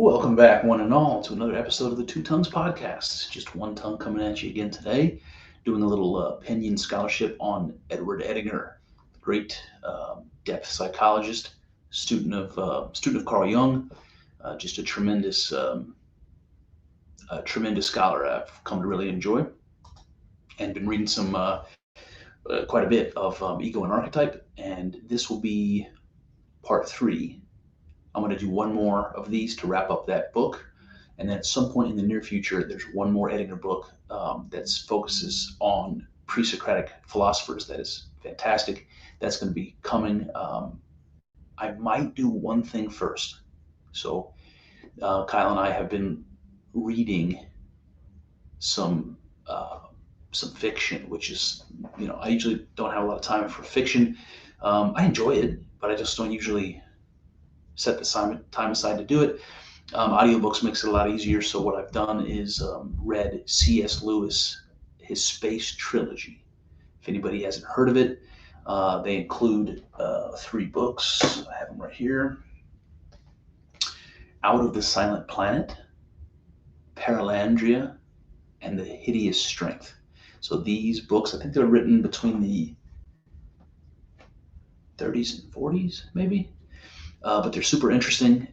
Welcome back, one and all, to another episode of the Two Tongues Podcast. Just one tongue coming at you again today, doing a little opinion scholarship on Edward Edinger, great depth psychologist, student of Carl Jung, just a tremendous scholar I've come to really enjoy, and been reading quite a bit of Ego and Archetype, and this will be part 3. I'm going to do one more of these to wrap up that book. And then at some point in the near future, there's one more Edinger book that focuses on pre-Socratic philosophers. That is fantastic. That's going to be coming. I might do one thing first. So Kyle and I have been reading some fiction, which is, I usually don't have a lot of time for fiction. I enjoy it, but I just don't usually set the time aside to do it. Audiobooks makes it a lot easier. So what I've done is read C.S. Lewis, his Space Trilogy. If anybody hasn't heard of it, they include 3 books. I have them right here. Out of the Silent Planet, Paralandria, and The Hideous Strength. So these books, I think they're written between the 30s and 40s, maybe. But they're super interesting.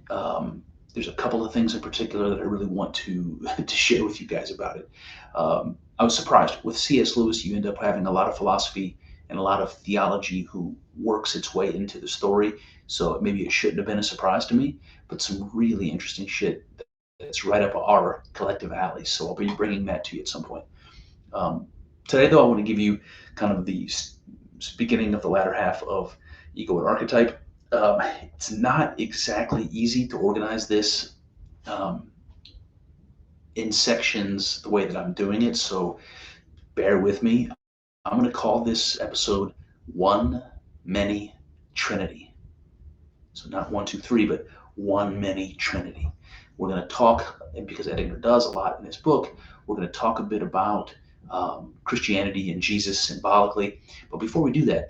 There's a couple of things in particular that I really want to share with you guys about it. I was surprised. With C.S. Lewis, you end up having a lot of philosophy and a lot of theology who works its way into the story. So maybe it shouldn't have been a surprise to me, but some really interesting shit that's right up our collective alley. So I'll be bringing that to you at some point. Today, though, I want to give you kind of the beginning of the latter half of Ego and Archetype. It's not exactly easy to organize this in sections the way that I'm doing it, so bear with me. I'm going to call this episode One Many Trinity. So not 1, 2, 3, but One Many Trinity. We're going to talk, and because Edinger does a lot in this book, we're going to talk a bit about Christianity and Jesus symbolically. But before we do that,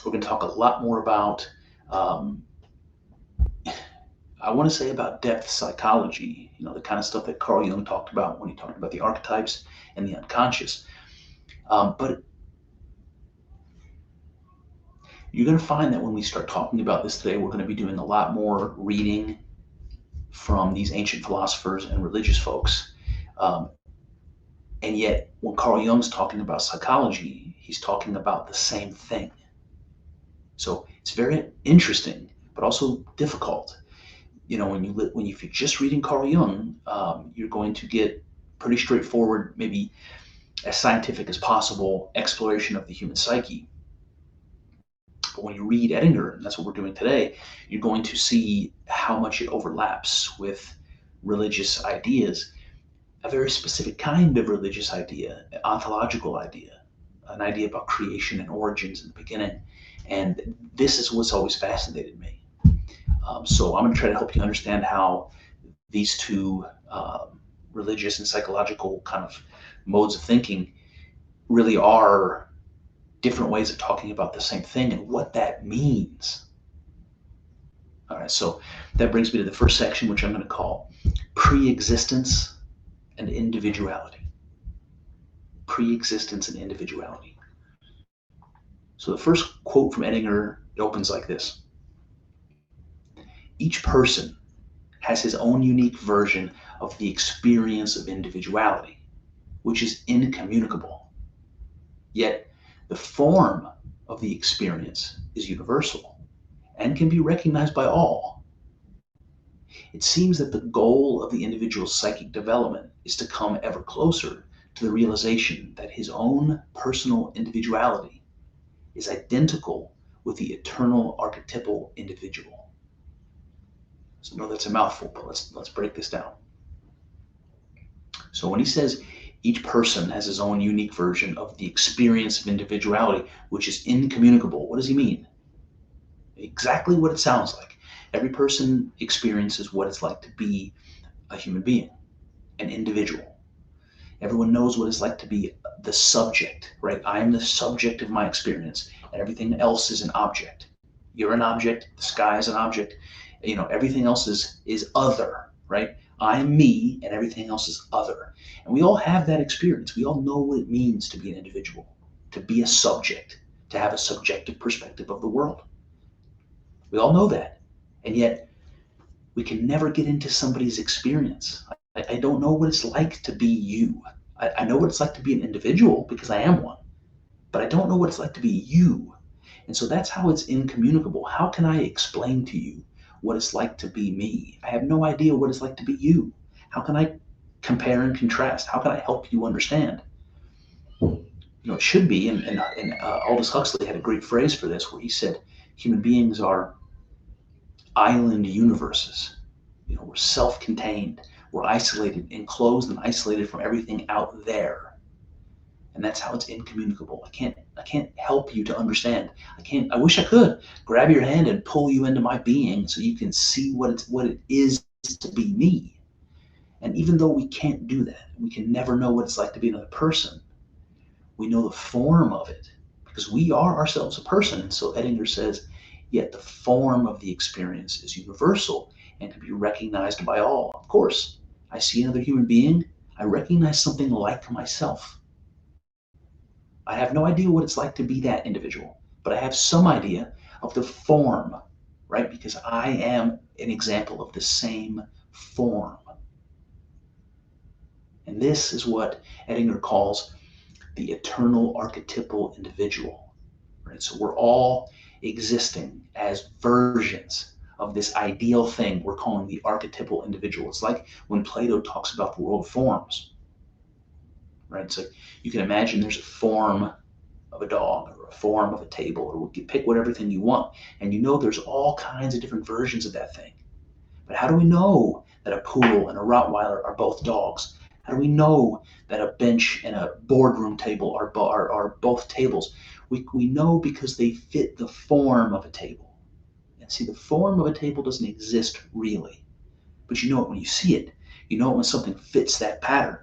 we're going to talk a lot more about I want to say about depth psychology, the kind of stuff that Carl Jung talked about when he talked about the archetypes and the unconscious. But you're going to find that when we start talking about this today, we're going to be doing a lot more reading from these ancient philosophers and religious folks. And yet, when Carl Jung's talking about psychology, he's talking about the same thing. So it's very interesting, but also difficult. If you're just reading Carl Jung, you're going to get pretty straightforward, maybe as scientific as possible, exploration of the human psyche. But when you read Edinger, and that's what we're doing today, you're going to see how much it overlaps with religious ideas, a very specific kind of religious idea, an ontological idea, an idea about creation and origins in the beginning. And this is what's always fascinated me. So I'm going to try to help you understand how these two religious and psychological kind of modes of thinking really are different ways of talking about the same thing and what that means. All right, so that brings me to the first section, which I'm going to call Pre-existence and Individuality. Pre-existence and individuality. So the first quote from Edinger, it opens like this. Each person has his own unique version of the experience of individuality, which is incommunicable. Yet the form of the experience is universal and can be recognized by all. It seems that the goal of the individual's psychic development is to come ever closer to the realization that his own personal individuality is identical with the eternal archetypal individual. So I know that's a mouthful, but let's break this down. So when he says each person has his own unique version of the experience of individuality, which is incommunicable, what does he mean? Exactly what it sounds like. Every person experiences what it's like to be a human being, an individual. Everyone knows what it's like to be the subject, right? I am the subject of my experience, and everything else is an object. You're an object, the sky is an object, everything else is other. right? I am me and everything else is other. And we all have that experience. We all know what it means to be an individual, to be a subject, to have a subjective perspective of the world. We all know that. And yet we can never get into somebody's experience. I don't know what it's like to be you. I know what it's like to be an individual because I am one, but I don't know what it's like to be you. And so that's how it's incommunicable. How can I explain to you what it's like to be me? I have no idea what it's like to be you. How can I compare and contrast? How can I help you understand? It should be, and Aldous Huxley had a great phrase for this where he said, human beings are island universes. We're self-contained. We're isolated, enclosed and isolated from everything out there. And that's how it's incommunicable. I can't help you to understand. I wish I could grab your hand and pull you into my being so you can see what it is to be me. And even though we can't do that, we can never know what it's like to be another person. We know the form of it because we are ourselves a person. And so Edinger says, yet the form of the experience is universal and can be recognized by all. Of course, I see another human being, I recognize something like myself. I have no idea what it's like to be that individual, but I have some idea of the form, right? Because I am an example of the same form. And this is what Edinger calls the eternal archetypal individual, right? So we're all existing as versions of this ideal thing we're calling the archetypal individual. It's like when Plato talks about the world of forms, right? So you can imagine there's a form of a dog or a form of a table, or you pick whatever thing you want, and there's all kinds of different versions of that thing. But how do we know that a poodle and a Rottweiler are both dogs? How do we know that a bench and a boardroom table are both tables? We know because they fit the form of a table. And see, the form of a table doesn't exist really, but you know it when you see it. You know it when something fits that pattern.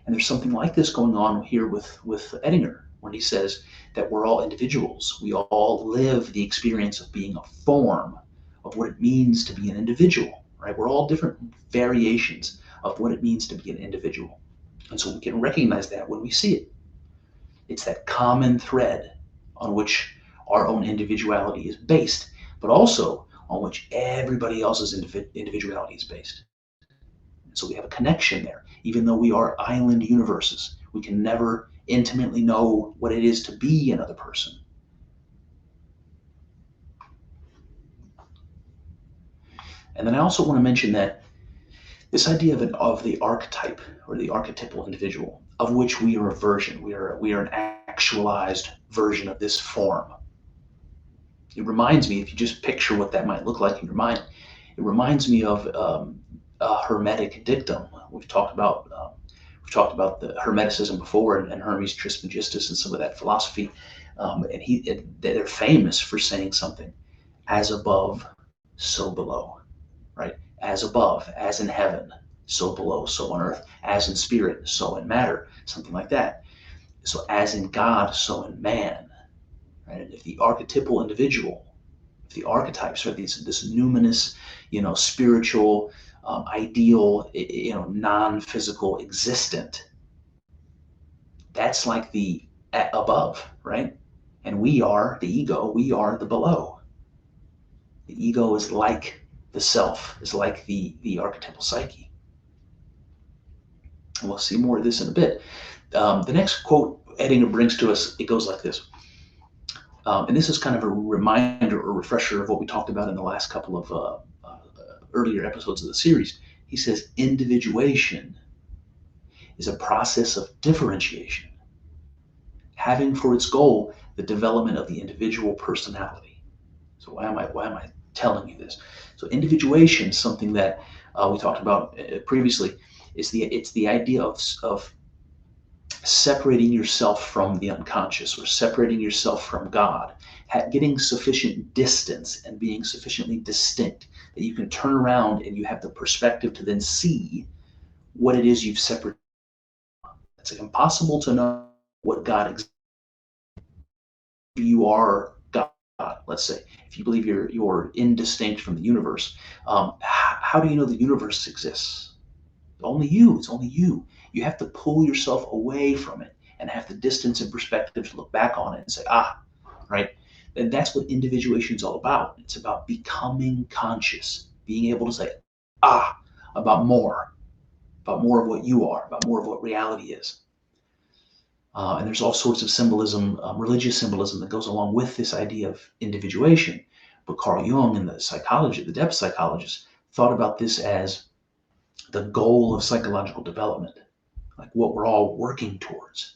And there's something like this going on here with Edinger, when he says that we're all individuals. We all live the experience of being a form of what it means to be an individual, right? We're all different variations of what it means to be an individual. And so we can recognize that when we see it. It's that common thread on which our own individuality is based, but also on which everybody else's individuality is based. So we have a connection there. Even though we are island universes, we can never intimately know what it is to be another person. And then I also want to mention that this idea of the archetype or the archetypal individual, of which we are a version, we are an actualized version of this form. It reminds me, if you just picture what that might look like in your mind, it reminds me of a Hermetic dictum. We've talked about the Hermeticism before, and Hermes Trismegistus and some of that philosophy. They're famous for saying something, as above, so below, right? As above, as in heaven, so below, so on earth, as in spirit, so in matter, something like that. So as in God, so in man, right? And if the archetypal individual, if the archetypes are this numinous, spiritual, ideal, non-physical existent, that's like the above, right? And we are the ego, we are the below. The ego is like the self, is like the archetypal psyche. And we'll see more of this in a bit. The next quote Edinger brings to us, it goes like this. And this is kind of a reminder or refresher of what we talked about in the last couple of earlier episodes of the series. He says, individuation is a process of differentiation, having for its goal the development of the individual personality. So why am I telling you this? So individuation, something that we talked about previously, it's the idea of separating yourself from the unconscious, or separating yourself from God, getting sufficient distance and being sufficiently distinct that you can turn around and you have the perspective to then see what it is you've separated. It's impossible to know what God exists. You are God, let's say, if you believe you're indistinct from the universe, how do you know the universe exists? Only you. It's only you. You have to pull yourself away from it and have the distance and perspective to look back on it and say, right? And that's what individuation is all about. It's about becoming conscious, being able to say, about more of what you are, about more of what reality is. And there's all sorts of symbolism, religious symbolism that goes along with this idea of individuation. But Carl Jung and the depth psychologists, thought about this as the goal of psychological development, like what we're all working towards.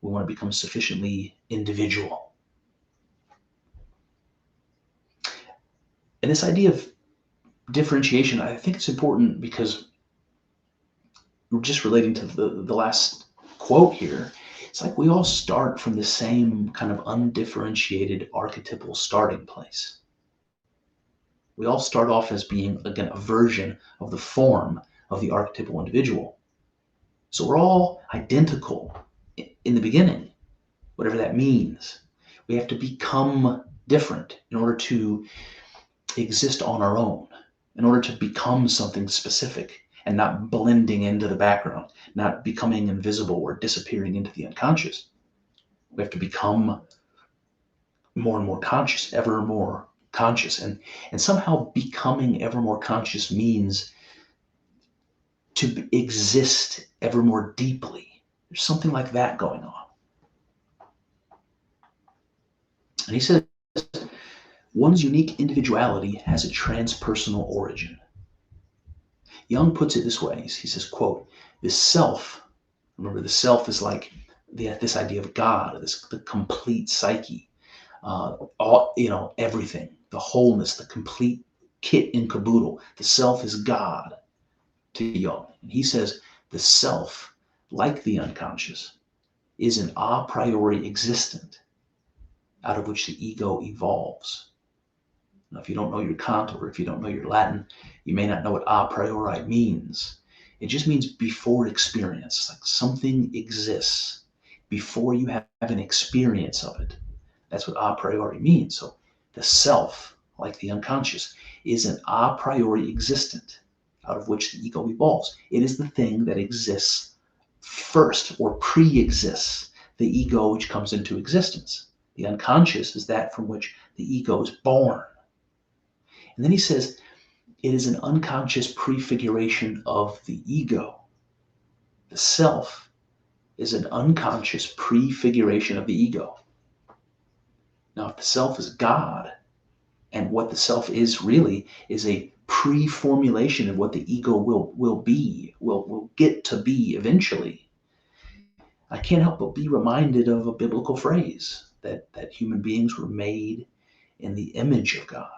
We want to become sufficiently individual. And this idea of differentiation, I think it's important because we're just relating to the last quote here. It's like we all start from the same kind of undifferentiated archetypal starting place. We all start off as being, again, a version of the form of the archetypal individual. So we're all identical in the beginning, whatever that means. We have to become different in order to exist on our own, in order to become something specific and not blending into the background, not becoming invisible or disappearing into the unconscious. We have to become more and more conscious, ever more conscious. And somehow becoming ever more conscious means to exist ever more deeply. There's something like that going on. And he says, one's unique individuality has a transpersonal origin. Jung puts it this way. He says, quote, the self, remember the self is like this idea of God, the complete psyche, everything, the wholeness, the complete kit and caboodle. The self is God to Jung. And he says the self, like the unconscious, is an a priori existent out of which the ego evolves. Now, if you don't know your Kant or if you don't know your Latin, you may not know what a priori means. It just means before experience, like something exists before you have an experience of it. That's what a priori means. So the self, like the unconscious, is an a priori existent out of which the ego evolves. It is the thing that exists first or pre-exists the ego which comes into existence. The unconscious is that from which the ego is born. And then he says, it is an unconscious prefiguration of the ego. The self is an unconscious prefiguration of the ego. Now, if the self is God, and what the self is really is a pre-formulation of what the ego will get to be eventually, I can't help but be reminded of a biblical phrase that human beings were made in the image of God.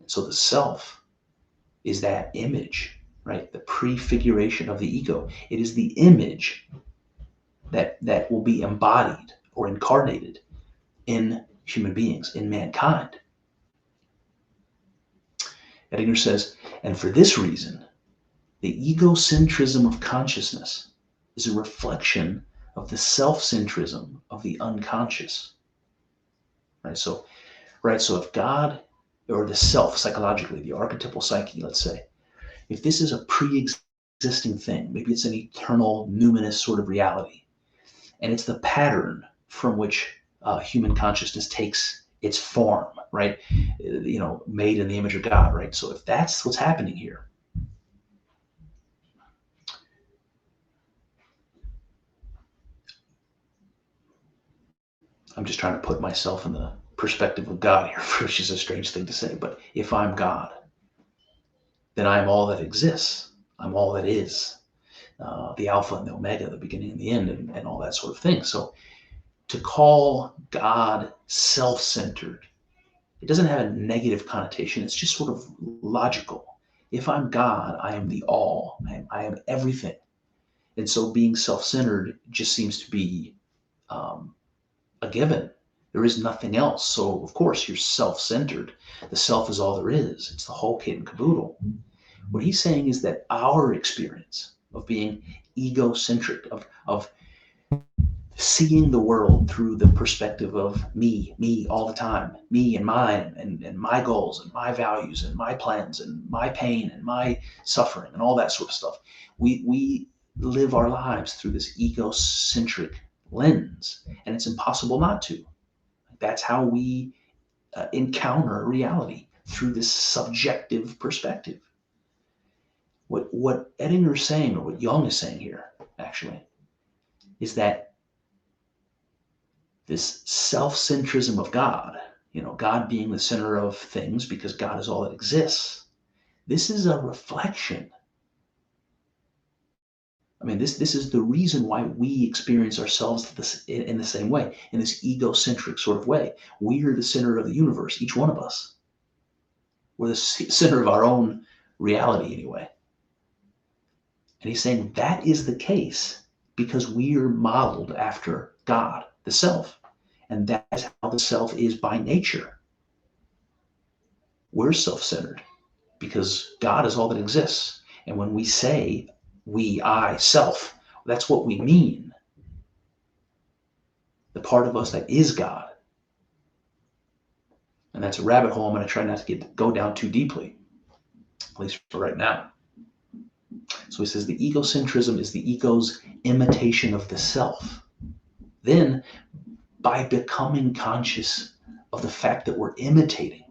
So the self is that image, right? The prefiguration of the ego. It is the image that will be embodied or incarnated in human beings, in mankind. Edinger says, and for this reason, the egocentrism of consciousness is a reflection of the self-centrism of the unconscious. Right? So if God, or the self psychologically, the archetypal psyche, let's say, if this is a pre-existing thing, maybe it's an eternal, numinous sort of reality, and it's the pattern from which human consciousness takes its form, right? Made in the image of God, right? So if that's what's happening here, I'm just trying to put myself in the perspective of God here, which is a strange thing to say, but if I'm God, then I'm all that exists. I'm all that is, the Alpha and the Omega, the beginning and the end, and all that sort of thing. So to call God self-centered, it doesn't have a negative connotation. It's just sort of logical. If I'm God, I am the all. I am everything. And so being self-centered just seems to be a given. There is nothing else. So, of course, you're self-centered. The self is all there is. It's the whole kit and caboodle. What he's saying is that our experience of being egocentric, of seeing the world through the perspective of me all the time, me and mine, and my goals and my values and my plans and my pain and my suffering and all that sort of stuff. We live our lives through this egocentric lens, and it's impossible not to. That's how we encounter reality, through this subjective perspective. What Edinger is saying, or what Jung is saying here, actually, is that this self-centrism of God, God being the center of things because God is all that exists, this is a reflection. I mean, this is the reason why we experience ourselves in the same way, in this egocentric sort of way. We are the center of the universe, each one of us. We're the center of our own reality, anyway. And he's saying that is the case because we are modeled after God, the self. And that's how the self is by nature. We're self-centered because God is all that exists. And when we say we, I, self, that's what we mean. The part of us that is God. And that's a rabbit hole I'm going to try not to go down too deeply, at least for right now. So he says the egocentrism is the ego's imitation of the self. Then, by becoming conscious of the fact that we're imitating,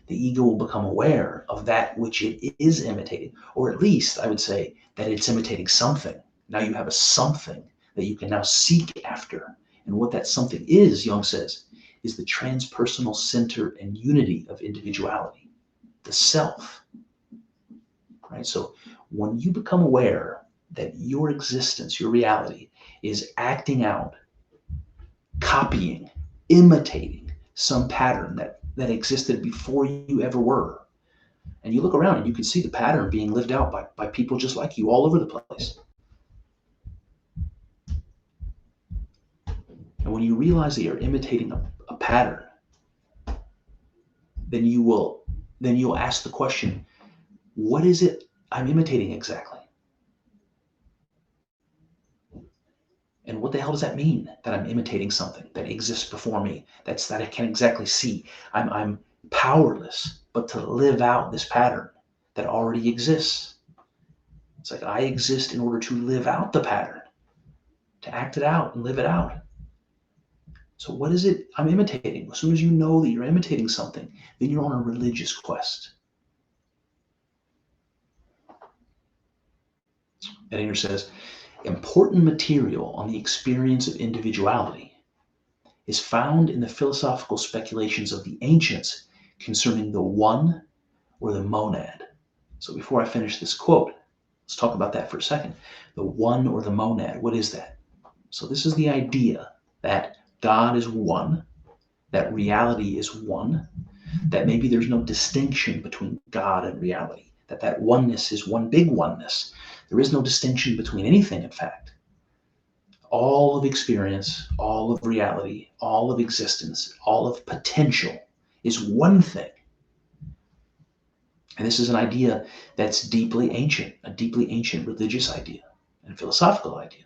the ego will become aware of that which it is imitating, or at least I would say that it's imitating something. Now you have a something that you can now seek after. And what that something is, Jung says, is the transpersonal center and unity of individuality, the self. Right? So when you become aware that your existence, your reality, is acting out, copying, imitating some pattern that existed before you ever were. And you look around and you can see the pattern being lived out by people just like you all over the place. And when you realize that you're imitating a pattern, then you'll ask the question, what is it I'm imitating exactly? And what the hell does that mean, that I'm imitating something that exists before me, that I can't exactly see? I'm powerless but to live out this pattern that already exists. It's like I exist in order to live out the pattern, to act it out and live it out. So what is it I'm imitating? As soon as you know that you're imitating something, then you're on a religious quest. Edinger says, important material on the experience of individuality is found in the philosophical speculations of the ancients concerning the one or the monad. So before I finish this quote, let's talk about that for a second. The one or the monad, what is that? So this is the idea that God is one, that reality is one, that maybe there's no distinction between God and reality, that oneness is one big oneness. There is no distinction between anything, in fact. All of experience, all of reality, all of existence, all of potential is one thing. And this is an idea that's deeply ancient, a deeply ancient religious idea and philosophical idea.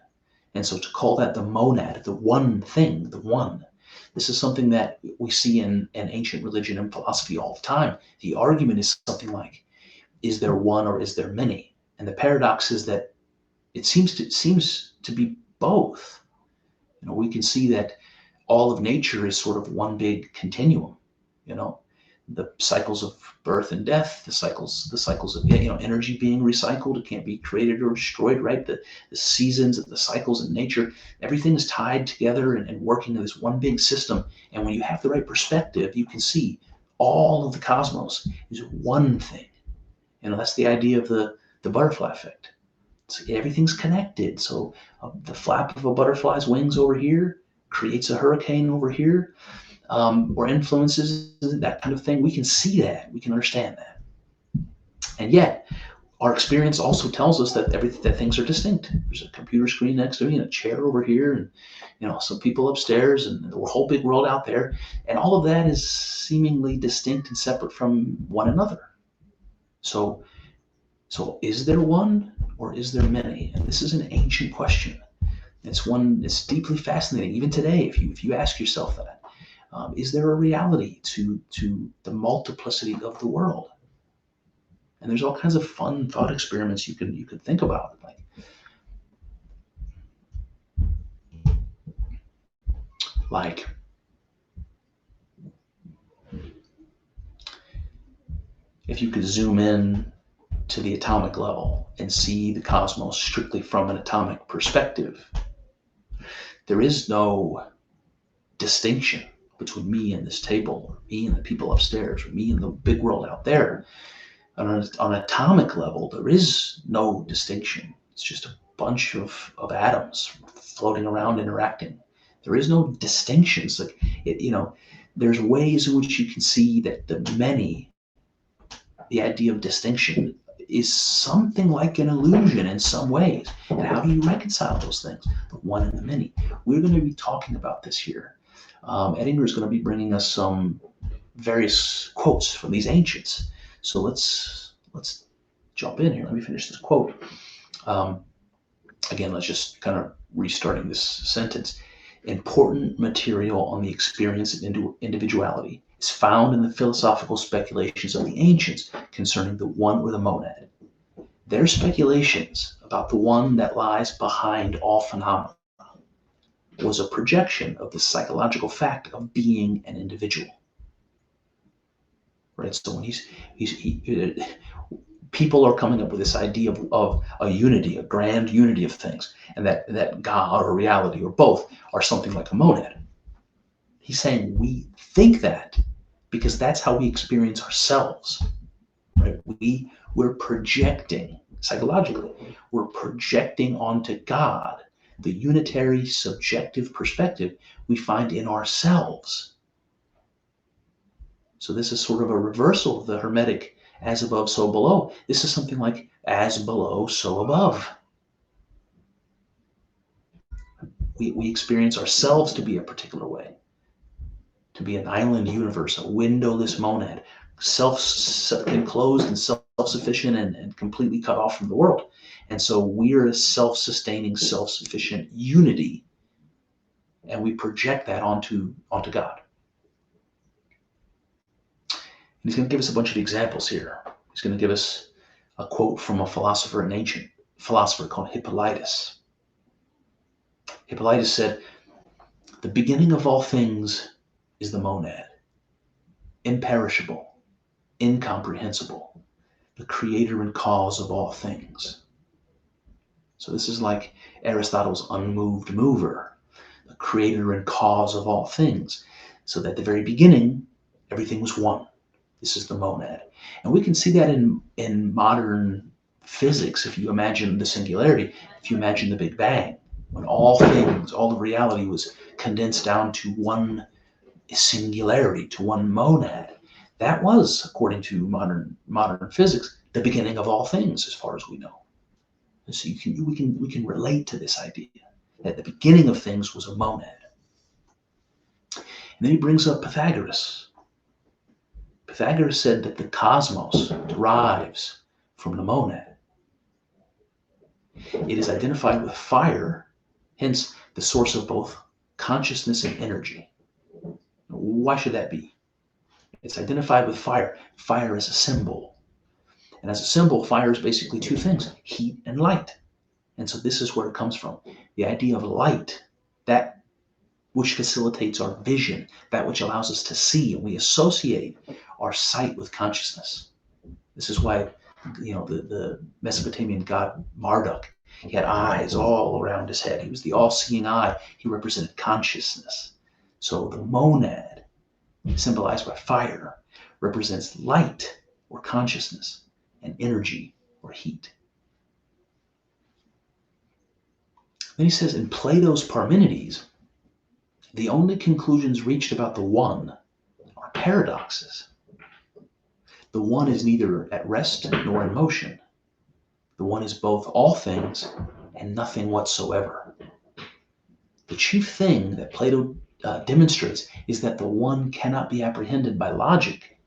And so to call that the monad, the one thing, the one, this is something that we see in ancient religion and philosophy all the time. The argument is something like, is there one or is there many? And the paradox is that it seems to be both. We can see that all of nature is sort of one big continuum. The cycles of birth and death, the cycles of energy being recycled. It can't be created or destroyed, right? The seasons, the cycles in nature, everything is tied together and working in this one big system. And when you have the right perspective, you can see all of the cosmos is one thing. That's the idea of the butterfly effect. So everything's connected. So the flap of a butterfly's wings over here creates a hurricane over here, or influences that kind of thing. We can see that. We can understand that. And yet, our experience also tells us that things are distinct. There's a computer screen next to me and a chair over here, and some people upstairs, and the whole big world out there. And all of that is seemingly distinct and separate from one another. So is there one or is there many? And this is an ancient question. It's deeply fascinating, even today, if you ask yourself that. Is there a reality to the multiplicity of the world? And there's all kinds of fun thought experiments you could think about. Like if you could zoom in to the atomic level and see the cosmos strictly from an atomic perspective, there is no distinction between me and this table, or me and the people upstairs, or me and the big world out there. On an atomic level, there is no distinction. It's just a bunch of atoms floating around interacting. There is no distinctions. Like there's ways in which you can see that the idea of distinction is something like an illusion in some ways. And how do you reconcile those things, the one and the many? We're going to be talking about this here. Edinger is going to be bringing us some various quotes from these ancients. So let's jump in here. Let me finish this quote. Again, let's just kind of restarting this sentence. Important material on the experience of individuality is found in the philosophical speculations of the ancients concerning the one or the monad. Their speculations about the one that lies behind all phenomena was a projection of the psychological fact of being an individual. Right? So when people are coming up with this idea of a unity, a grand unity of things, and that God or reality or both are something like a monad. He's saying we think that because that's how we experience ourselves. Right? We're projecting psychologically. We're projecting onto God the unitary subjective perspective we find in ourselves. So this is sort of a reversal of the Hermetic as above, so below. This is something like as below, so above. We experience ourselves to be a particular way, to be an island universe, a windowless monad, self-enclosed and self-sufficient and completely cut off from the world. And so we're a self-sustaining, self-sufficient unity, and we project that onto God. And he's going to give us a bunch of examples here. He's going to give us a quote from an ancient philosopher called Hippolytus. Hippolytus said, "The beginning of all things is the monad, imperishable, incomprehensible, the creator and cause of all things." So this is like Aristotle's unmoved mover, the creator and cause of all things. So that at the very beginning, everything was one. This is the monad. And we can see that in modern physics. If you imagine the singularity, if you imagine the Big Bang, when all things, all of reality was condensed down to one singularity, to one monad, that was, according to modern physics, the beginning of all things, as far as we know. And so we can relate to this idea that the beginning of things was a monad. And then he brings up Pythagoras. Pythagoras said that the cosmos derives from the monad. It is identified with fire, hence the source of both consciousness and energy. Why should that be? It's identified with fire. Fire is a symbol. And as a symbol, fire is basically two things, heat and light. And so this is where it comes from. The idea of light, that which facilitates our vision, that which allows us to see, and we associate our sight with consciousness. This is why, the Mesopotamian god Marduk, he had eyes all around his head. He was the all-seeing eye. He represented consciousness. So the monad, symbolized by fire, represents light or consciousness and energy or heat. Then he says, in Plato's Parmenides, the only conclusions reached about the one are paradoxes. The one is neither at rest nor in motion. The one is both all things and nothing whatsoever. The chief thing that Plato demonstrates is that the one cannot be apprehended by logic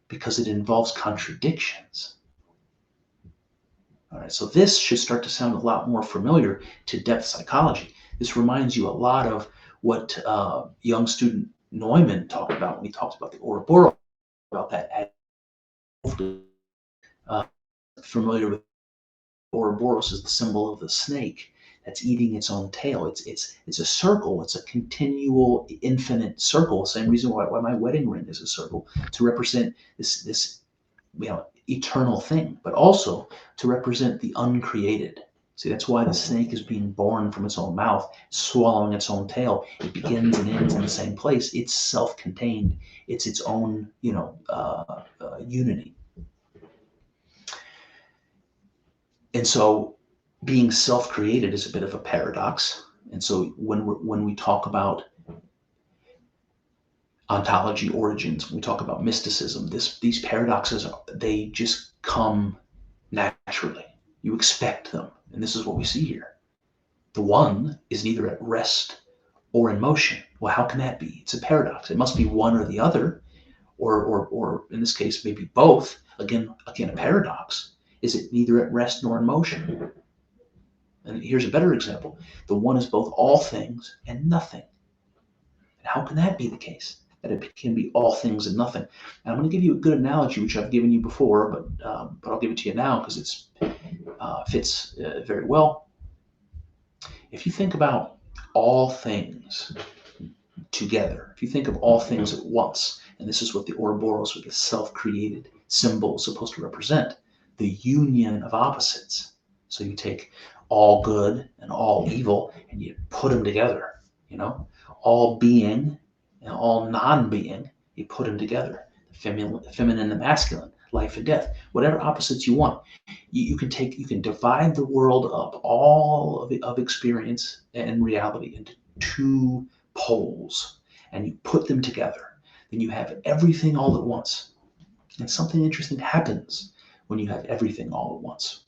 because it involves contradictions. All right, so this should start to sound a lot more familiar to depth psychology. This reminds you a lot of what young student Neumann talked about when he talked about the Ouroboros, about that. Uh, familiar with Ouroboros is the symbol of the snake that's eating its own tail. It's a circle. It's a continual, infinite circle. Same reason why my wedding ring is a circle, to represent this eternal thing, but also to represent the uncreated. See, that's why the snake is being born from its own mouth, swallowing its own tail. It begins and ends in the same place. It's self-contained. It's its own, unity. And so being self-created is a bit of a paradox. And so when we talk about ontology origins, when we talk about mysticism, these paradoxes, they just come naturally. You expect them. And this is what we see here. The one is neither at rest or in motion. Well, how can that be? It's a paradox. It must be one or the other, or in this case, maybe both. Again, a paradox. Is it neither at rest nor in motion? And here's a better example. The one is both all things and nothing. And how can that be the case? That it can be all things and nothing. And I'm going to give you a good analogy, which I've given you before, but I'll give it to you now because it fits very well. If you think about all things together, if you think of all things at once, and this is what the Ouroboros, with the self-created symbol, is supposed to represent, the union of opposites. So you take all good and all evil and you put them together, all being and all non-being, you put them together. The feminine and the masculine, life and death, whatever opposites you want. You can divide the world up, all of experience and reality, into two poles, and you put them together. Then you have everything all at once. And something interesting happens when you have everything all at once.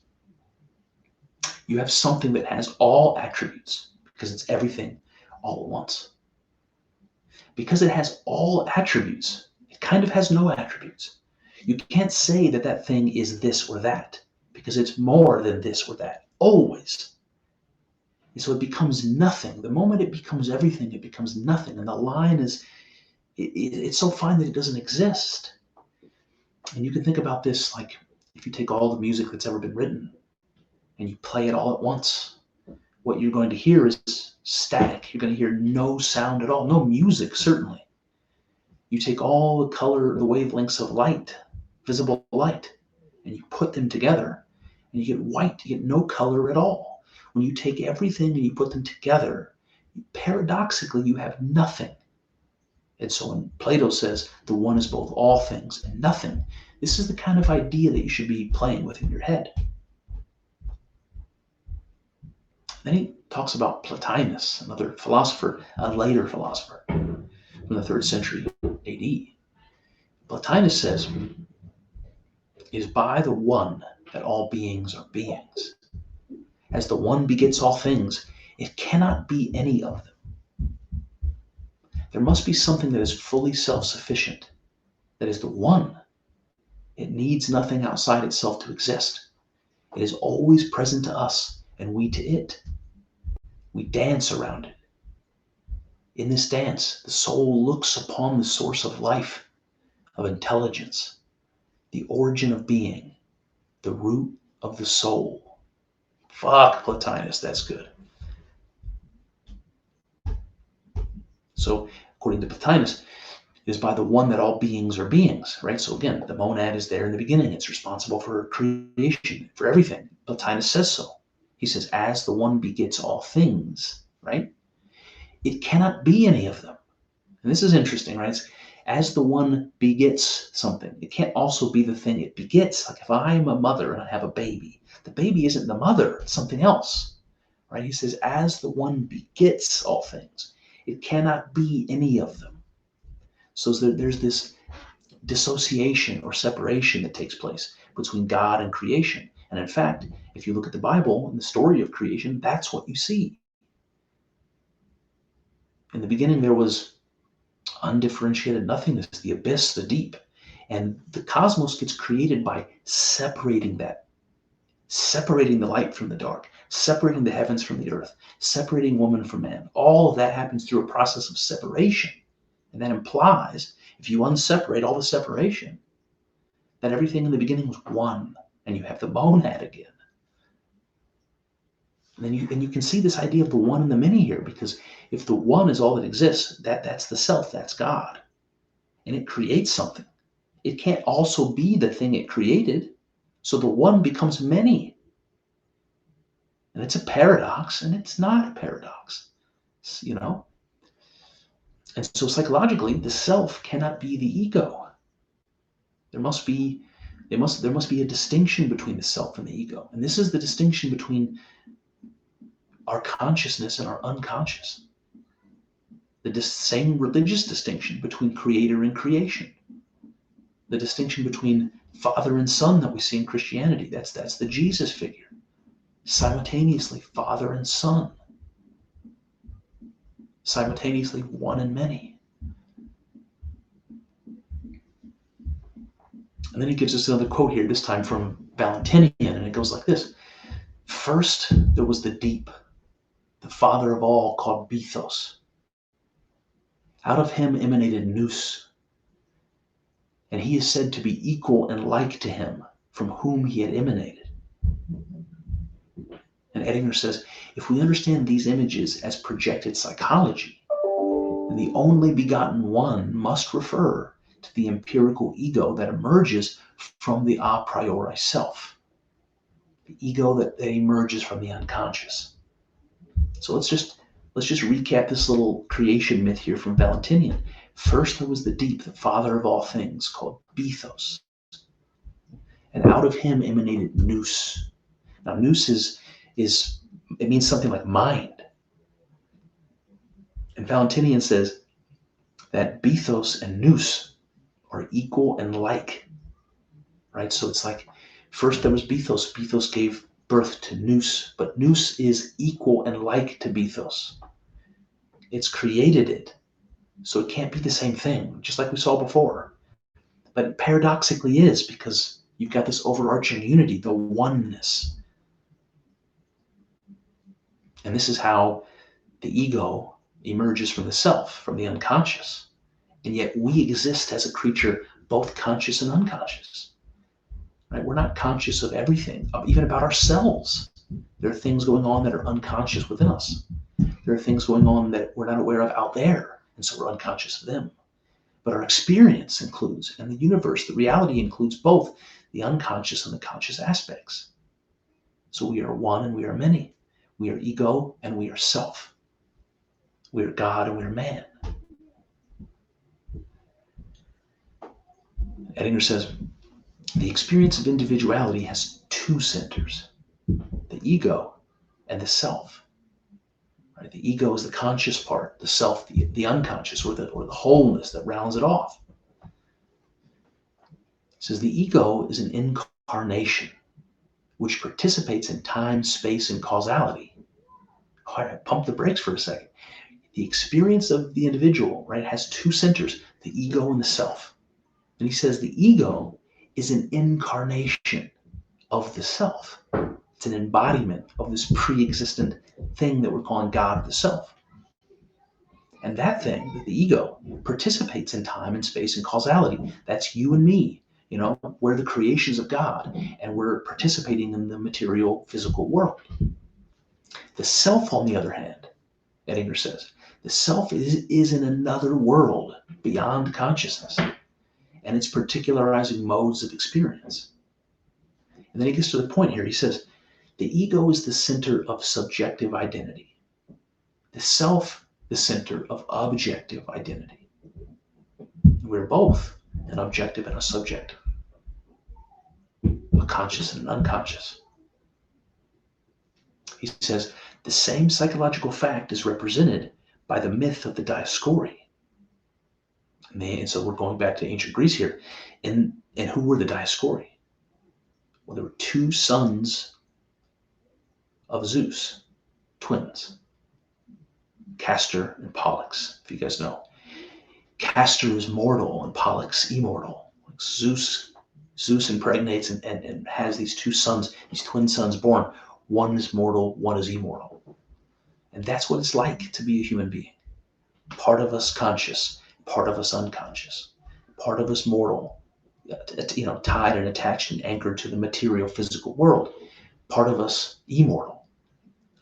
You have something that has all attributes because it's everything all at once. Because it has all attributes, it kind of has no attributes. You can't say that that thing is this or that because it's more than this or that, always. And so it becomes nothing. The moment it becomes everything, it becomes nothing. And the line is, it's so fine that it doesn't exist. And you can think about this like if you take all the music that's ever been written and you play it all at once, what you're going to hear is static. You're going to hear no sound at all, no music, certainly. You take all the color, the wavelengths of light, visible light, and you put them together, and you get white. You get no color at all. When you take everything and you put them together, paradoxically, you have nothing. And so when Plato says the one is both all things and nothing, this is the kind of idea that you should be playing with in your head. Then he talks about Plotinus, another philosopher, a later philosopher from the 3rd century AD. Plotinus says, it is by the one that all beings are beings. As the one begets all things, it cannot be any of them. There must be something that is fully self-sufficient, that is the one. It needs nothing outside itself to exist. It is always present to us, and we to it. We dance around it. In this dance, the soul looks upon the source of life, of intelligence, the origin of being, the root of the soul. Fuck, Plotinus, that's good. So, according to Plotinus, it is by the one that all beings are beings, right? So again, the monad is there in the beginning. It's responsible for creation, for everything. Plotinus says so. He says, as the one begets all things, right? It cannot be any of them. And this is interesting, right? It's, as the one begets something, it can't also be the thing it begets. Like if I'm a mother and I have a baby, the baby isn't the mother, it's something else, right? He says, as the one begets all things, it cannot be any of them. So there's this dissociation or separation that takes place between God and creation. And in fact, if you look at the Bible and the story of creation, that's what you see. In the beginning, there was undifferentiated nothingness, the abyss, the deep. And the cosmos gets created by separating the light from the dark, separating the heavens from the earth, separating woman from man. All of that happens through a process of separation. And that implies, if you unseparate all the separation, that everything in the beginning was one, and you have the monad again. And you can see this idea of the one and the many here, because if the one is all that exists, that's the self, that's God. And it creates something. It can't also be the thing it created. So the one becomes many. And it's a paradox, and it's not a paradox, you know? And so psychologically, the self cannot be the ego. There must be a distinction between the self and the ego. And this is the distinction between our consciousness and our unconscious. The same religious distinction between creator and creation. The distinction between Father and Son that we see in Christianity. That's the Jesus figure. Simultaneously, Father and Son. Simultaneously, one and many. And then he gives us another quote here, this time from Valentinian, and it goes like this. First, there was the deep, the father of all, called Bethos. Out of him emanated Nous, and he is said to be equal and like to him from whom he had emanated. And Edinger says, if we understand these images as projected psychology, then the only begotten one must refer to the empirical ego that emerges from the a priori self, the ego that emerges from the unconscious. So let's just recap this little creation myth here from Valentinian. First there was the deep, the father of all things, called Bethos. And out of him emanated Nous. Now Nous it means something like mind. And Valentinian says that Bethos and Nous are equal and like. Right? So it's like first there was Bethos. Bethos gave birth to Nous, but Nous is equal and like to Bethos. It's created it. So it can't be the same thing, just like we saw before. But it paradoxically is, because you've got this overarching unity, the oneness. And this is how the ego emerges from the self, from the unconscious. And yet we exist as a creature, both conscious and unconscious. Right? We're not conscious of everything, even about ourselves. There are things going on that are unconscious within us. There are things going on that we're not aware of out there, and so we're unconscious of them. But our experience includes, and the universe, the reality includes both the unconscious and the conscious aspects. So we are one and we are many. We are ego and we are self. We are God and we are man. Edinger says, the experience of individuality has two centers, the ego and the self. Right? The ego is the conscious part, the self, the unconscious, or the wholeness that rounds it off. It says the ego is an incarnation which participates in time, space, and causality. All right, pump the brakes for a second. The experience of the individual, right, has two centers, the ego and the self. And he says the ego is an incarnation of the self. It's an embodiment of this pre-existent thing that we're calling God, the self. And that thing, the ego, participates in time and space and causality. That's you and me. We're the creations of God, and we're participating in the material, physical world. The self, on the other hand, Edinger says, the self is in another world beyond consciousness, and it's particularizing modes of experience. And then he gets to the point here. He says, the ego is the center of subjective identity. The self, the center of objective identity. We're both an objective and a subjective, a conscious and an unconscious. He says, the same psychological fact is represented by the myth of the Dioscuri. And so we're going back to ancient Greece here. And who were the Dioscuri? Well, there were two sons of Zeus, twins, Castor and Pollux, if you guys know. Castor is mortal and Pollux immortal. Like Zeus impregnates and has these two sons, these twin sons born. One is mortal, one is immortal. And that's what it's like to be a human being. Part of us conscious, part of us unconscious, part of us mortal, tied and attached and anchored to the material physical world, part of us immortal,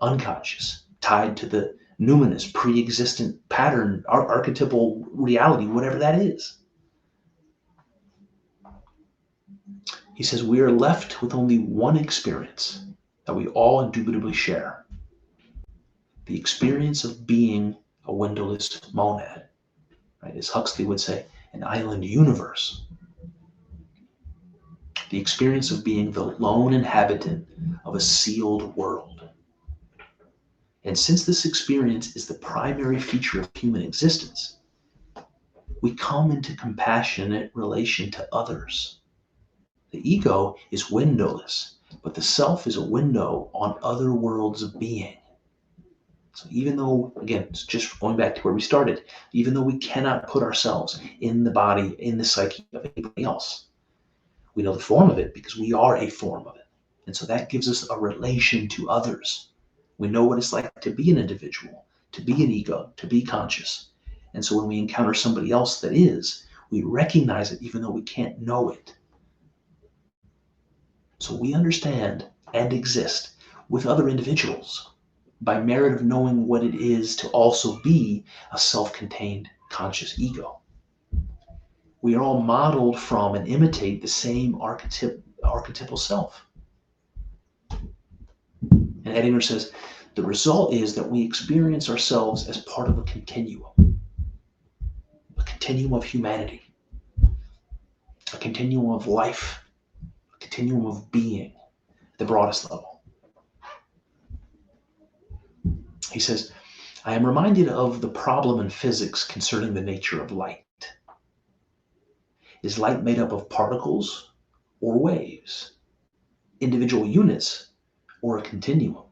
unconscious, tied to the numinous, pre-existent pattern, archetypal reality, whatever that is. He says we are left with only one experience that we all indubitably share. The experience of being a windowless monad, right? As Huxley would say, an island universe. The experience of being the lone inhabitant of a sealed world. And since this experience is the primary feature of human existence, we come into compassionate relation to others. The ego is windowless, but the self is a window on other worlds of being. So even though, again, it's just going back to where we started, even though we cannot put ourselves in the body, in the psyche of anybody else, we know the form of it because we are a form of it. And so that gives us a relation to others. We know what it's like to be an individual, to be an ego, to be conscious. And so when we encounter somebody else that is, we recognize it even though we can't know it. So we understand and exist with other individuals by merit of knowing what it is to also be a self-contained conscious ego. We are all modeled from and imitate the same archetypal self. And Edinger says, the result is that we experience ourselves as part of a continuum of humanity, a continuum of life, a continuum of being, the broadest level. He says, I am reminded of the problem in physics concerning the nature of light. Is light made up of particles or waves, individual units, or a continuum?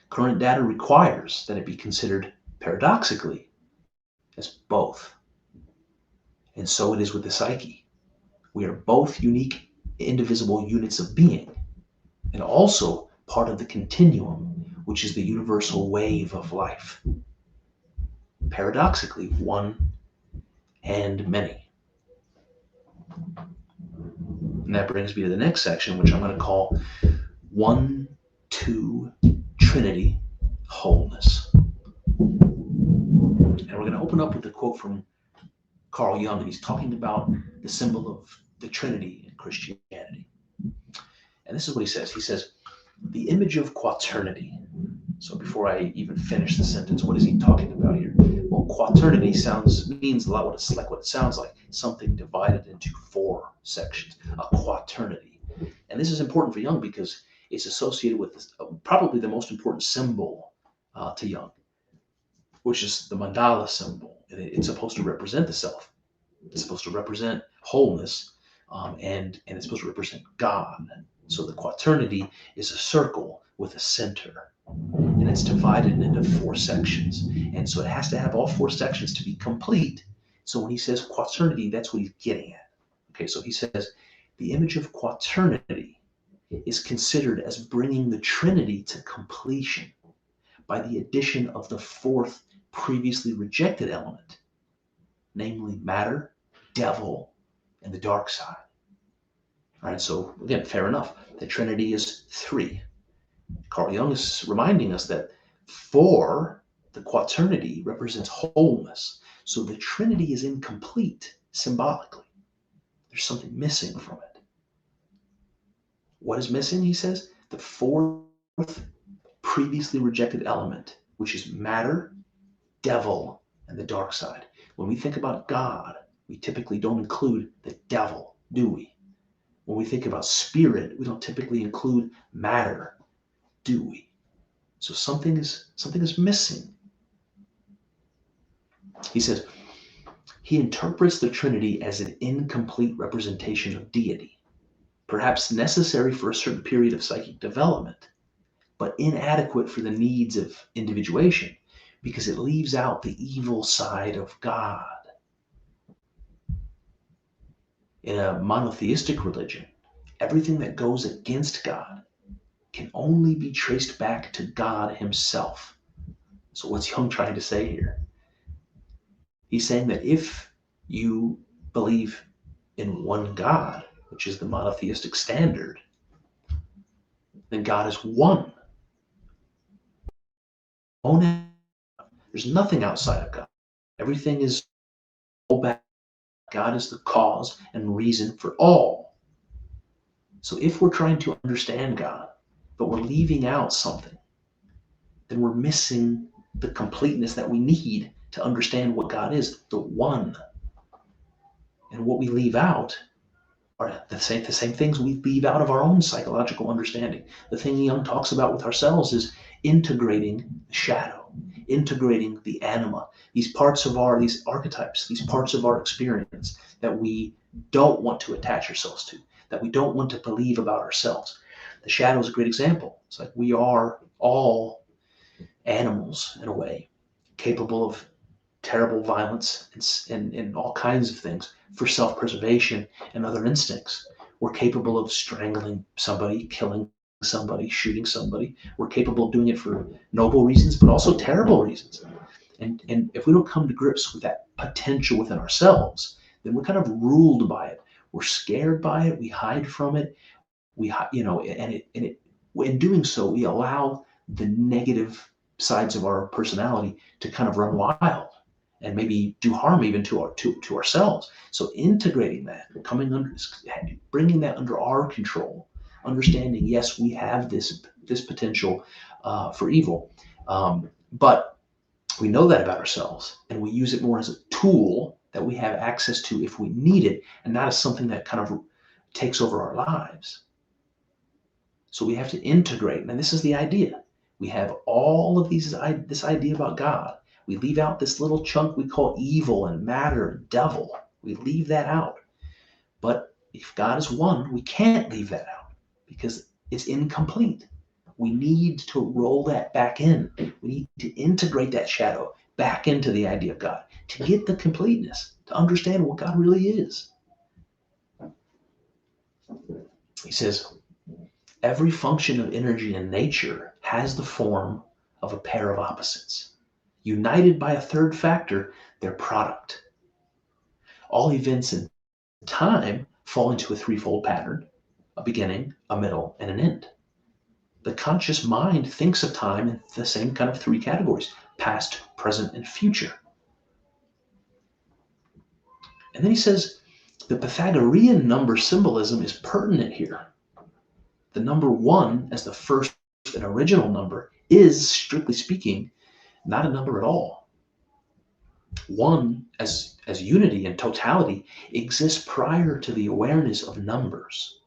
Current data requires that it be considered paradoxically as both. And so it is with the psyche. We are both unique, indivisible units of being, and also part of the continuum, which is the universal wave of life. Paradoxically, one and many. And that brings me to the next section, which I'm going to call 1, 2, Trinity, Wholeness. And we're going to open up with a quote from Carl Jung, and he's talking about the symbol of the Trinity in Christianity. And this is what he says. He says, the image of quaternity. So before I even finish the sentence, what is he talking about here? Well, quaternity means a lot what it sounds like. Something divided into 4 sections, a quaternity. And this is important for Jung because it's associated with probably the most important symbol to Jung, which is the mandala symbol. And it's supposed to represent the self. It's supposed to represent wholeness, and it's supposed to represent God. So the quaternity is a circle with a center, and it's divided into 4 sections. And so it has to have all 4 sections to be complete. So when he says quaternity, that's what he's getting at. Okay, so he says the image of quaternity is considered as bringing the Trinity to completion by the addition of the 4th previously rejected element, namely matter, devil, and the dark side. All right, so again, fair enough. The Trinity is 3. Carl Jung is reminding us that 4, the quaternity, represents wholeness. So the Trinity is incomplete symbolically. There's something missing from it. What is missing, he says? The 4th previously rejected element, which is matter, devil, and the dark side. When we think about God, we typically don't include the devil, do we? When we think about spirit, we don't typically include matter, do we? So something is missing. He says, he interprets the Trinity as an incomplete representation of deity, perhaps necessary for a certain period of psychic development, but inadequate for the needs of individuation because it leaves out the evil side of God. In a monotheistic religion, everything that goes against God can only be traced back to God himself. So what's Jung trying to say here? He's saying that if you believe in one God, which is the monotheistic standard, then God is one. There's nothing outside of God. Everything is all back. God is the cause and reason for all. So if we're trying to understand God, but we're leaving out something, then we're missing the completeness that we need to understand what God is, the one. And what we leave out are the same things we leave out of our own psychological understanding. The thing Jung talks about with ourselves is integrating the shadow, integrating the anima, these archetypes, these parts of our experience that we don't want to attach ourselves to, that we don't want to believe about ourselves. The shadow is a great example. It's like we are all animals in a way, capable of terrible violence and all kinds of things for self-preservation and other instincts. We're capable of strangling somebody, killing somebody, shooting somebody. We're capable of doing it for noble reasons, but also terrible reasons. And if we don't come to grips with that potential within ourselves, then we're kind of ruled by it. We're scared by it. We hide from it. In doing so, we allow the negative sides of our personality to kind of run wild and maybe do harm even to ourselves. So integrating that, bringing that under our control, understanding, yes, we have this potential for evil, but we know that about ourselves, and we use it more as a tool that we have access to if we need it, and not as something that kind of takes over our lives. So we have to integrate, and this is the idea. We have all of this idea about God. We leave out this little chunk we call evil and matter and devil. We leave that out. But if God is one, we can't leave that out because it's incomplete. We need to roll that back in. We need to integrate that shadow back into the idea of God to get the completeness, to understand what God really is. He says, every function of energy in nature has the form of a pair of opposites. United by a third factor, their product. All events in time fall into a threefold pattern: a beginning, a middle, and an end. The conscious mind thinks of time in the same kind of three categories: past, present, and future. And then he says the Pythagorean number symbolism is pertinent here. The number 1 as the first and original number is, strictly speaking, not a number at all. 1 as unity and totality exists prior to the awareness of numbers.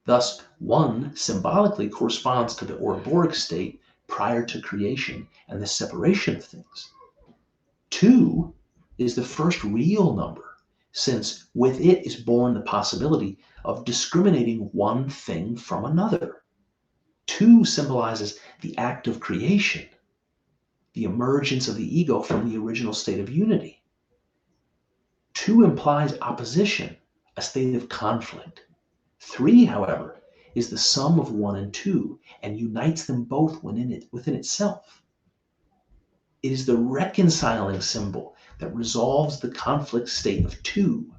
Thus, 1 symbolically corresponds to the Ouroboros state prior to creation and the separation of things. 2 is the first real number, since with it is born the possibility of discriminating one thing from another. 2 symbolizes the act of creation, the emergence of the ego from the original state of unity. 2 implies opposition, a state of conflict. 3, however, is the sum of 1 and 2 and unites them both within itself. It is the reconciling symbol that resolves the conflict state of 2.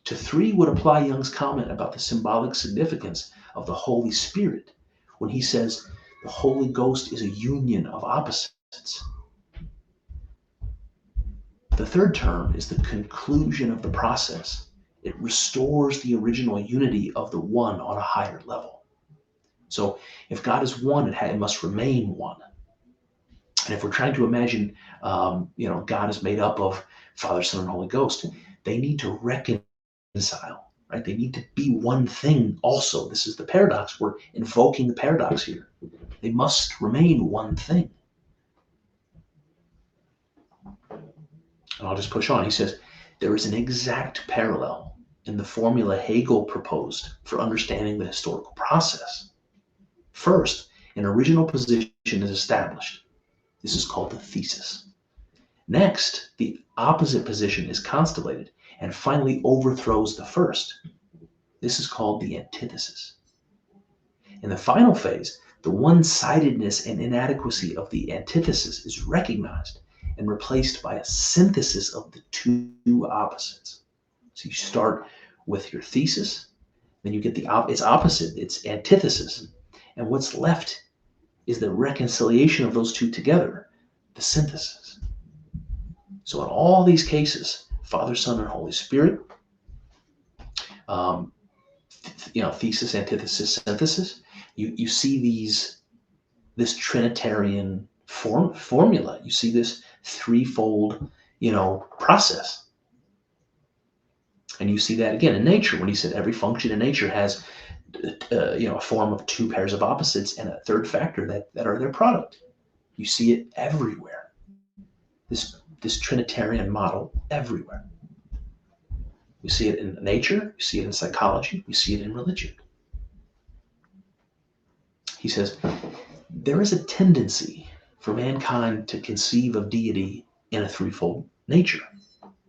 To 3 would apply Jung's comment about the symbolic significance of the Holy Spirit when he says the Holy Ghost is a union of opposites. The third term is the conclusion of the process. It restores the original unity of the one on a higher level. So if God is one, it must remain one. And if we're trying to imagine, God is made up of Father, Son, and Holy Ghost, they need to reconcile, right? They need to be one thing also. This is the paradox. We're invoking the paradox here. They must remain one thing. And I'll just push on. He says, there is an exact parallel in the formula Hegel proposed for understanding the historical process. First, an original position is established. This is called the thesis. Next, the opposite position is constellated and finally overthrows the first. This is called the antithesis. In the final phase, the one-sidedness and inadequacy of the antithesis is recognized and replaced by a synthesis of the two opposites. So you start with your thesis, then you get its opposite, its antithesis. And what's left is the reconciliation of those two together, the synthesis. So in all these cases, Father, Son, and Holy Spirit, thesis, antithesis, synthesis, you see this Trinitarian formula. You see this threefold, process. And you see that again in nature when he said every function in nature has, a form of two pairs of opposites and a third factor that are their product. You see it everywhere. This Trinitarian model everywhere. We see it in nature, we see it in psychology, we see it in religion. He says, there is a tendency for mankind to conceive of deity in a threefold nature.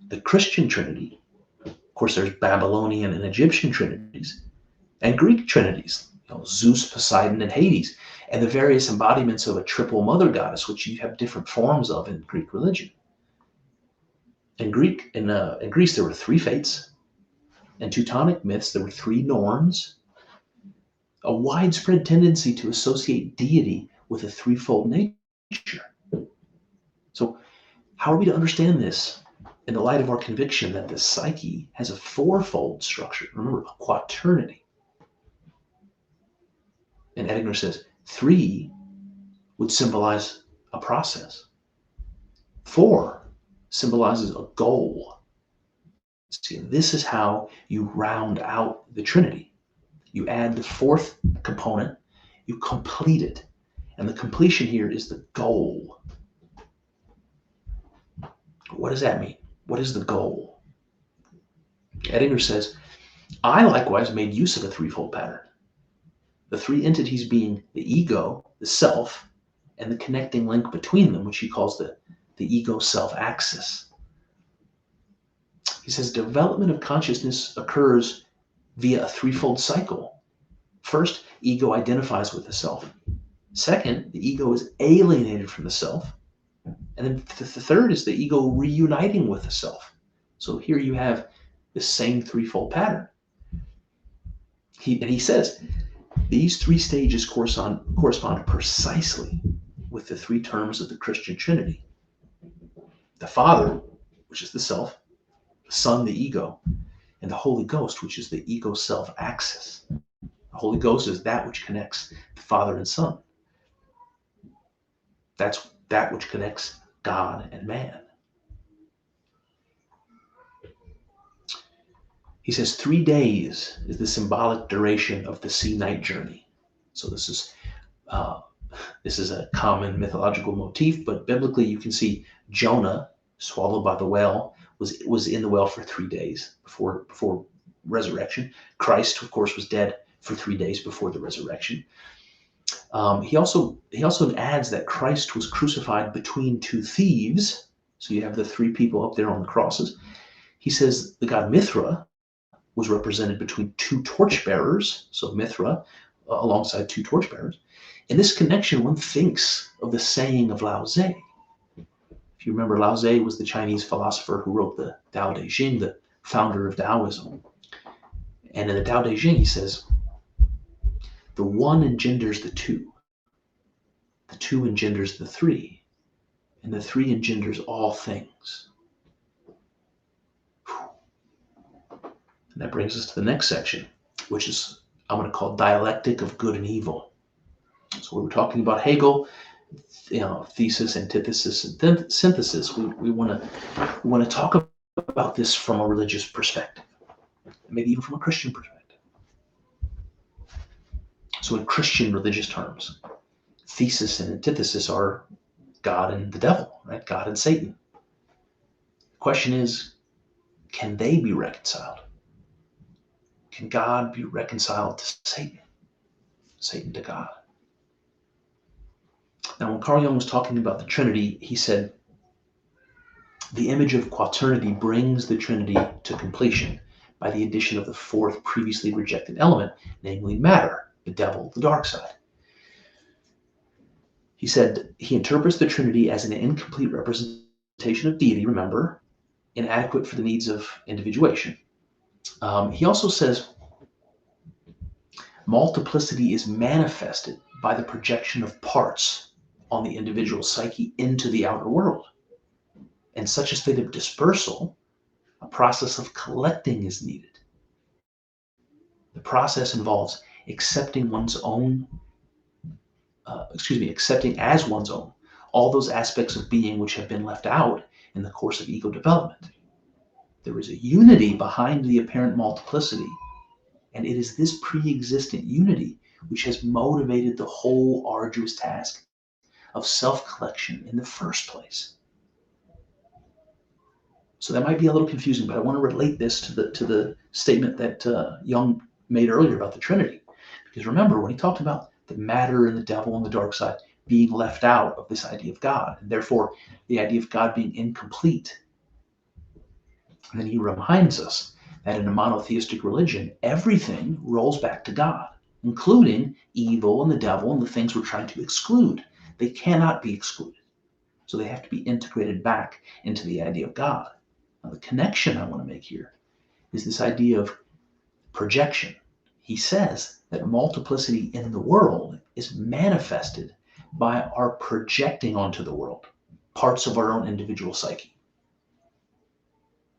The Christian Trinity, of course, there's Babylonian and Egyptian trinities, and Greek trinities, Zeus, Poseidon, and Hades, and the various embodiments of a triple mother goddess, which you have different forms of in Greek religion. In Greece, there were three fates. In Teutonic myths, there were three Norns. A widespread tendency to associate deity with a threefold nature. So, how are we to understand this in the light of our conviction that the psyche has a fourfold structure? Remember, a quaternity. And Edinger says 3 would symbolize a process. 4 symbolizes a goal. See, this is how you round out the Trinity. You add the fourth component, you complete it. And the completion here is the goal. What does that mean? What is the goal? Edinger says, I likewise made use of a threefold pattern. The three entities being the ego, the self, and the connecting link between them, which he calls the ego-self axis. He says development of consciousness occurs via a threefold cycle. First, ego identifies with the self. Second, the ego is alienated from the self. And then the third is the ego reuniting with the self. So here you have the same threefold pattern. He says these three stages correspond precisely with the three terms of the Christian Trinity. The Father, which is the self, the Son, the ego, and the Holy Ghost, which is the ego-self axis. The Holy Ghost is that which connects the Father and Son. That's that which connects God and man. He says 3 days is the symbolic duration of the sea night journey. So this is a common mythological motif, but biblically you can see Jonah, swallowed by the whale, was in the whale for 3 days before resurrection. Christ, of course, was dead for 3 days before the resurrection. He also adds that Christ was crucified between two thieves. So you have the three people up there on the crosses. He says the god Mithra was represented between two torchbearers. So Mithra alongside two torchbearers. In this connection, one thinks of the saying of Lao Tse. If you remember, Lao Tse was the Chinese philosopher who wrote the Tao Te Ching, the founder of Taoism. And in the Tao Te Ching, he says, the one engenders the two engenders the three, and the three engenders all things. And that brings us to the next section, which is I'm going to call dialectic of good and evil. So we were talking about Hegel, thesis, antithesis, and synthesis. We want to talk about this from a religious perspective, maybe even from a Christian perspective. So in Christian religious terms, thesis and antithesis are God and the devil, right? God and Satan. The question is, can they be reconciled? Can God be reconciled to Satan? Satan to God? Now, when Carl Jung was talking about the Trinity, he said, the image of quaternity brings the Trinity to completion by the addition of the fourth previously rejected element, namely matter. the devil, the dark side. He said he interprets the Trinity as an incomplete representation of deity, remember, inadequate for the needs of individuation. He also says multiplicity is manifested by the projection of parts on the individual psyche into the outer world. In such a state of dispersal, a process of collecting is needed. The process involves accepting one's own, accepting as one's own all those aspects of being which have been left out in the course of ego development. There is a unity behind the apparent multiplicity, and it is this pre-existent unity which has motivated the whole arduous task of self-collection in the first place. So that might be a little confusing, but I want to relate this to the statement that Jung made earlier about the Trinity. Because remember, when he talked about the matter and the devil and the dark side being left out of this idea of God, and therefore the idea of God being incomplete, and then he reminds us that in a monotheistic religion, everything rolls back to God, including evil and the devil and the things we're trying to exclude. They cannot be excluded. So they have to be integrated back into the idea of God. Now, the connection I want to make here is this idea of projection. He says that multiplicity in the world is manifested by our projecting onto the world parts of our own individual psyche.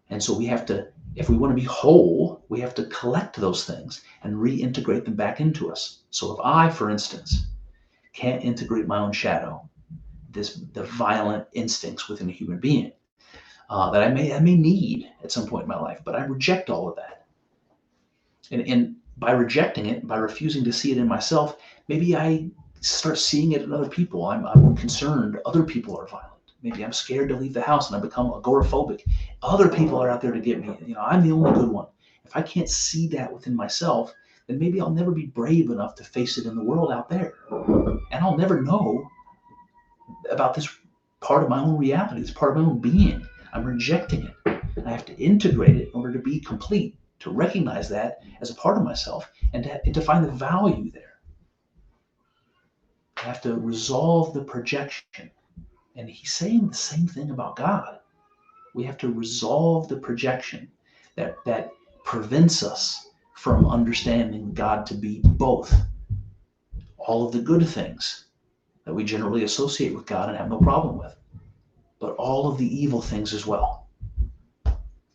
And so we have to, if we want to be whole, we have to collect those things and reintegrate them back into us. So if I, for instance, can't integrate my own shadow, the violent instincts within a human being, that I may need at some point in my life, but I reject all of that. And by rejecting it, by refusing to see it in myself, maybe I start seeing it in other people. I'm concerned other people are violent. Maybe I'm scared to leave the house and I become agoraphobic. Other people are out there to get me. I'm the only good one. If I can't see that within myself, then maybe I'll never be brave enough to face it in the world out there. And I'll never know about this part of my own reality, this part of my own being. I'm rejecting it. I have to integrate it in order to be complete, to recognize that as a part of myself and to find the value there. I have to resolve the projection. And he's saying the same thing about God. We have to resolve the projection that prevents us from understanding God to be both all of the good things that we generally associate with God and have no problem with, but all of the evil things as well.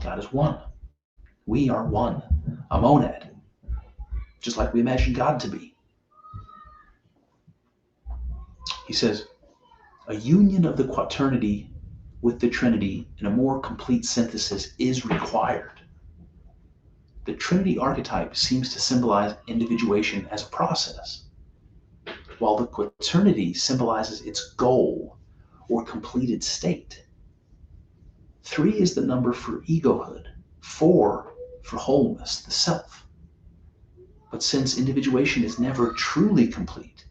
God is one. We are one, a monad, just like we imagine God to be. He says, a union of the quaternity with the Trinity in a more complete synthesis is required. The Trinity archetype seems to symbolize individuation as a process, while the quaternity symbolizes its goal or completed state. 3 is the number for egohood, 4 for wholeness, the self. But since individuation is never truly complete,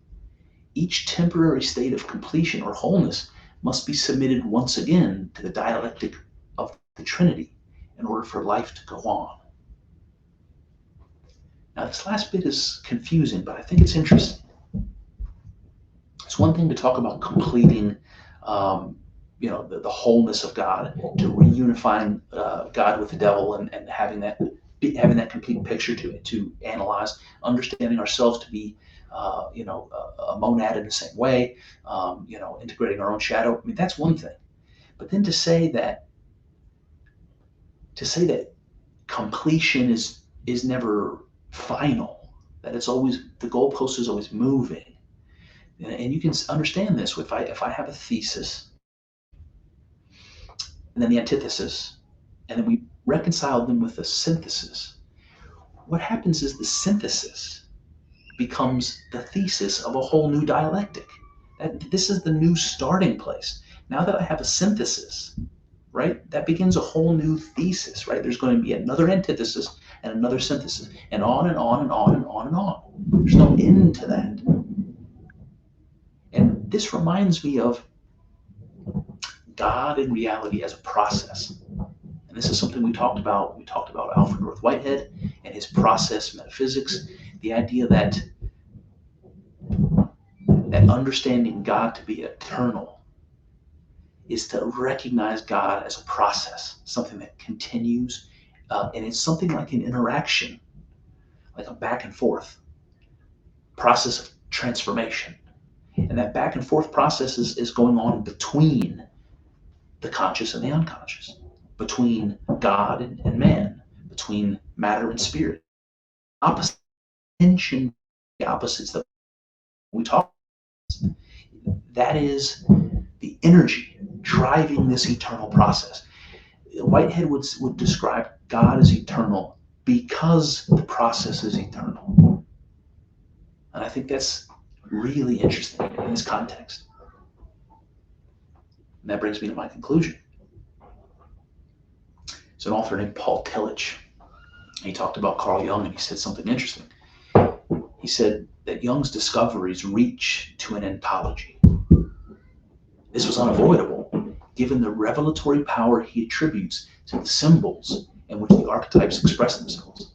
each temporary state of completion or wholeness must be submitted once again to the dialectic of the Trinity in order for life to go on. Now, this last bit is confusing, but I think it's interesting. It's one thing to talk about completing, the wholeness of God, to reunifying God with the devil, and having that complete picture to analyze, understanding ourselves to be, a monad in the same way, integrating our own shadow. I mean, that's one thing. But then to say that completion is never final, that it's always, the goalpost is always moving. And you can understand this if I have a thesis and then the antithesis, and then we reconcile them with a synthesis. What happens is the synthesis becomes the thesis of a whole new dialectic. This is the new starting place. Now that I have a synthesis, right, that begins a whole new thesis, right? There's going to be another antithesis and another synthesis, and on and on and on and on and on. There's no end to that. And this reminds me of God and reality as a process. And this is something we talked about. We talked about Alfred North Whitehead and his process metaphysics, the idea that understanding God to be eternal is to recognize God as a process, something that continues, and it's something like an interaction, like a back and forth process of transformation. And that back and forth process is going on between the conscious and the unconscious, between God and man, between matter and spirit. Opposite tension, the opposites that we talk about, that is the energy driving this eternal process. Whitehead would describe God as eternal because the process is eternal. And I think that's really interesting in this context. And that brings me to my conclusion. It's an author named Paul Tillich. He talked about Carl Jung, and he said something interesting. He said that Jung's discoveries reach to an ontology. This was unavoidable, given the revelatory power he attributes to the symbols in which the archetypes express themselves.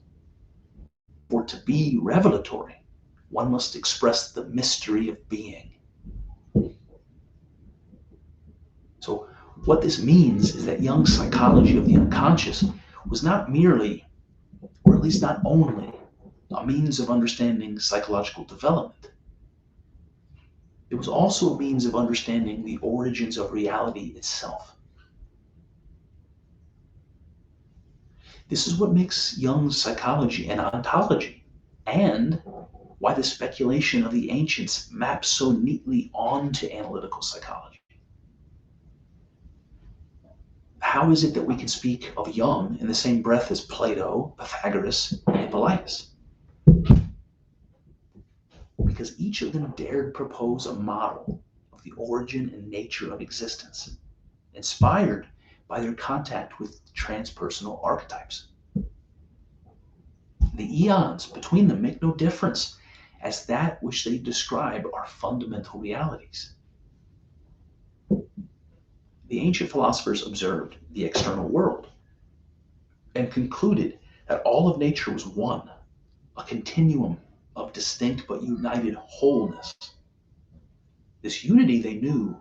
For to be revelatory, one must express the mystery of being. So what this means is that Jung's psychology of the unconscious was not merely, or at least not only, a means of understanding psychological development. It was also a means of understanding the origins of reality itself. This is what makes Jung's psychology an ontology, and why the speculation of the ancients maps so neatly onto analytical psychology. How is it that we can speak of Jung in the same breath as Plato, Pythagoras, and Hippolytus? Because each of them dared propose a model of the origin and nature of existence, inspired by their contact with transpersonal archetypes. The eons between them make no difference, as that which they describe are fundamental realities. The ancient philosophers observed the external world and concluded that all of nature was one, a continuum of distinct but united wholeness. This unity, they knew,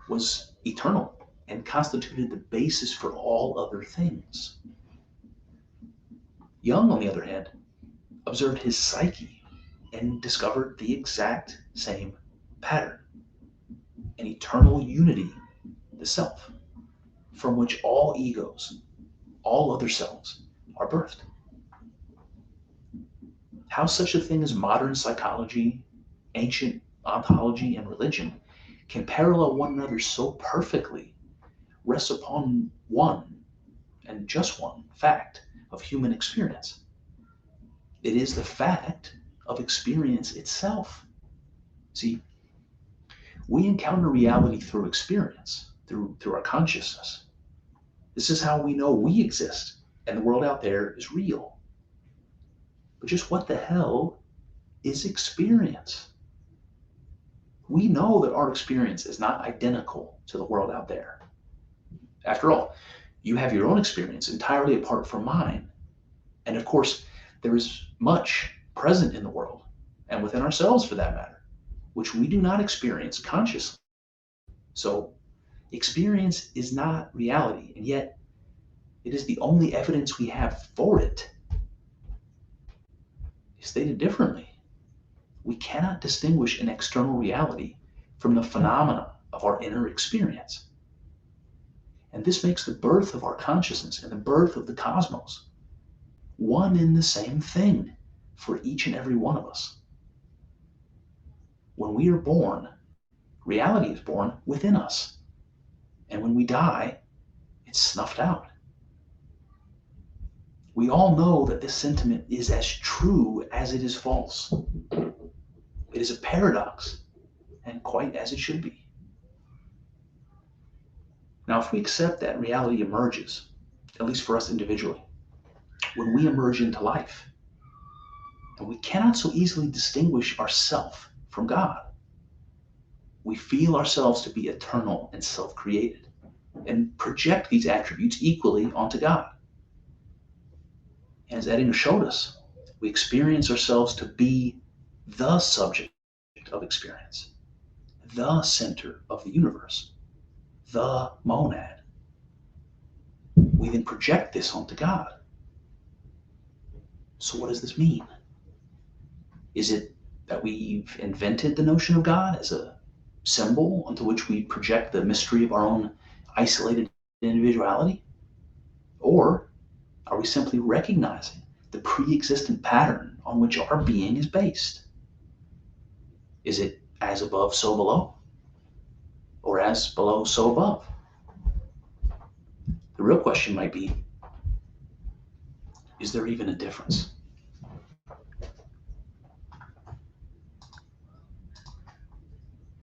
was eternal and constituted the basis for all other things. Jung, on the other hand, observed his psyche and discovered the exact same pattern, an eternal unity, the self, from which all egos, all other selves, are birthed. How such a thing as modern psychology, ancient ontology, and religion can parallel one another so perfectly rests upon one, and just one, fact of human experience. It is the fact of experience itself. See, we encounter reality through experience, through our consciousness. This is how we know we exist and the world out there is real. But just what the hell is experience? We know that our experience is not identical to the world out there. After all, you have your own experience entirely apart from mine. And of course, there is much present in the world, and within ourselves for that matter, which we do not experience consciously. So, experience is not reality, and yet it is the only evidence we have for it. Stated differently, we cannot distinguish an external reality from the phenomena of our inner experience. And this makes the birth of our consciousness and the birth of the cosmos one and the same thing for each and every one of us. When we are born, reality is born within us. And when we die, it's snuffed out. We all know that this sentiment is as true as it is false. It is a paradox, and quite as it should be. Now, if we accept that reality emerges, at least for us individually, when we emerge into life, and we cannot so easily distinguish ourself from God, we feel ourselves to be eternal and self-created, and project these attributes equally onto God. As Edinger showed us, we experience ourselves to be the subject of experience. the center of the universe, the monad. We then project this onto God. So what does this mean? Is it that we've invented the notion of God as a symbol onto which we project the mystery of our own isolated individuality? Or are we simply recognizing the pre-existent pattern on which our being is based? Is it as above, so below? Or as below, so above? The real question might be, is there even a difference?